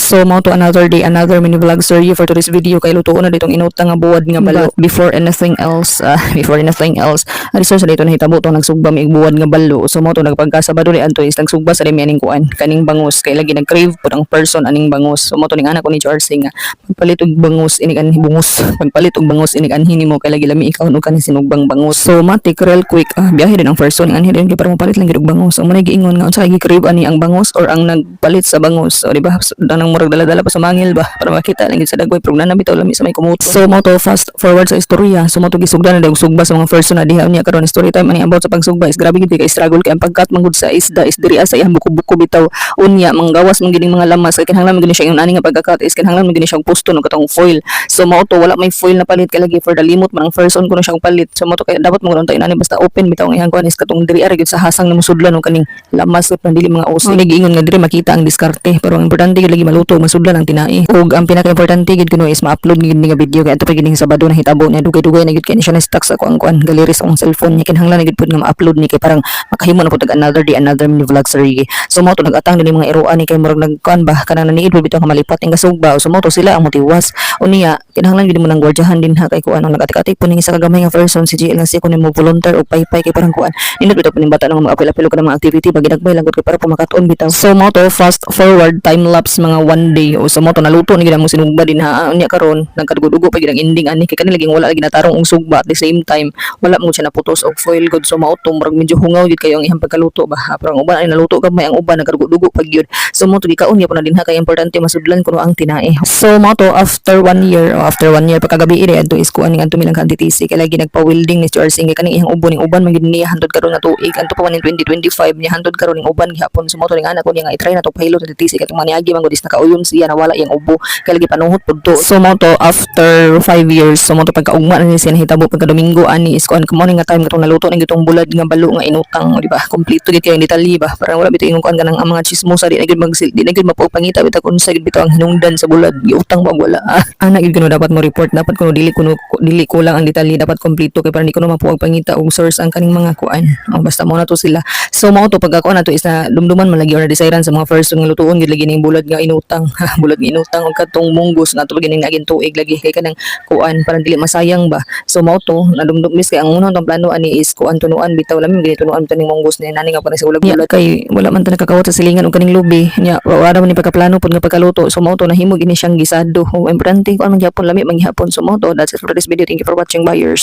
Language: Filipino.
So mao to another day, another mini vlog serye for today's video kay lutuon na ditong inutang nga buwad nga balo. Before anything else, research na dito nahitabo to nagsugba mig buwad nga balo. So mao to nagpagkasabado ni anto is nagsugba sa dimi aning kuan kaning bangus kay lagi nag-crave pud ang person aning bangus. So mao to ning anak ko ni Charles nga pagpalit og bangus ini kan bungus, pagpalit og bangus ini kan hinimo kay lagi lami ikaw no kaning sinugbang bangus. So matik real quick biyahe din ang person ang anhi din kay para mapalit lang gid og bangus. Ang manay giingon nga unsa gi-crave ani ang bangus or ang nagpalit sa bangus. O di ba danang murag dala-dala pa sa mangil ba para makita lang gid sa dagway pero nanabitaw lami sa may kumuto. So mao to fast forward sa istorya. So mao to gisugdan na dag sugba sa mga person na diha niya karon story time ani about sa pagsugba is grabe gid kay struggle kay ang pagkat manggod sa isda is diri sa iyang buko-buko bitaw unya manggawas man gid mga lamas kay kinahanglan man gid siya yung ani nga pagkakat is kinahanglan man gid siya og pusto no katong foil. So mao to wala may foil na palit kay lagi for the limot man ang person kuno siyang palit. So mao to kay dapat mo ron tayo ani basta open bitaw ang iyang kuan is katong diri ara gid sa hasang na musudlan no kaning lamas ug dili mga uso. Nagiingon nga diri makita ang diskarte pero ang importante gid lagi maluto masudlan ang tinai. Ug ang pinaka-importante gid kuno is ma-upload gid nga video kay ato pa gid ning Sabado na hitabo niya dugay-dugay na gid kay siya na stuck sa kuan gallery sa akong cellphone niya kinahanglan na gid pud nga ma-upload ni kay parang makahimo na pud og another day another mini vlog series. So mao to nag-atang din mga iruan ni kay murag nagkuan ba kanang naniid pud bitaw nga malipat ing kasugba. So mao to sila ang motiwas unya kinahanglan gid mo nang gwardiyahan din ha kay kuan ang nag-atik-atik pud ning isa ka gamay nga person si GL nga si kuno mo volunteer og paypay kay parang kuan nindot bitaw pud ning bata nang mag-apil-apil ka ng mga activity paginagbay lang gud kay para pumakatuon bitaw. So mao to fast forward time lapse mga one day o so mao to naluto ni gid ang sinugba din ha unya karon nagkadugo-dugo pa gid ang ending ani kay kanila laging wala lagi natarong og sugba at the same time wala mo siya naputos og foil good. So mao to murag medyo hungaw gid kayo ang ihang pagkaluto ba pero ang uban ay naluto gamay ang uban nagkadugo-dugo pa gyud. So mao to gikaon niya po na din ha kay importante masudlan kuno ang tinae. So mao to after 1 year pagkagabi iri adto is kuan ning anto milang KTTC kay lagi nagpa-welding ni Charles kay kaning ihang uban ning uban man gid niya handod karon na tuig anto pa man ning 2025 niya handod karon ning uban gihapon. So mao to ning anak ko niya nga i-try na to pilot sa KTTC katong maniagi man gud is nakauyon siya nawala iyang ubo kay lagi panuhot pud to. So mao to after 5 years so mao to pagkaugma na niya siya nahitabo pagka Domingo ani is kuan kamo ning nga time katong naluto ning gitong bulad nga balo nga inutang di ba kompleto gid kay ang detalye ba parang wala bitaw ingon kuan kanang ang mga chismosa di na gid di na gid mapangita bitaw kun sa gid bitaw ang hinungdan sa bulad giutang ba wala ana gid kuno dapat mo report dapat kuno dili kulang ang detalye dapat kompleto kay para di kuno mapuag pangita og source ang kaning mga kuan basta mo na to sila. So mao to pag ako na to is na dumduman man lagi or desairan sa mga first nga lutuon gid lagi ning bulad nga inutang bulad nga inutang og katong munggos nga to gining naging tuig lagi kay kanang kuan parang dili masayang ba. So mao to nadumdum mis kay ang unang tong plano ani is kuan tunuan bitaw lami gid tunuan taning munggos ni nani nga pa sa ulag-ulag kay wala man ta nakakawat sa silingan og kaning lubi nya wala man ni pagkaplano pud nga pagkaluto. So mao to nahimo gini siyang gisado importante kuan man gyapon lami man gihapon. So mao to that's it for this video. Thank you for watching buyers.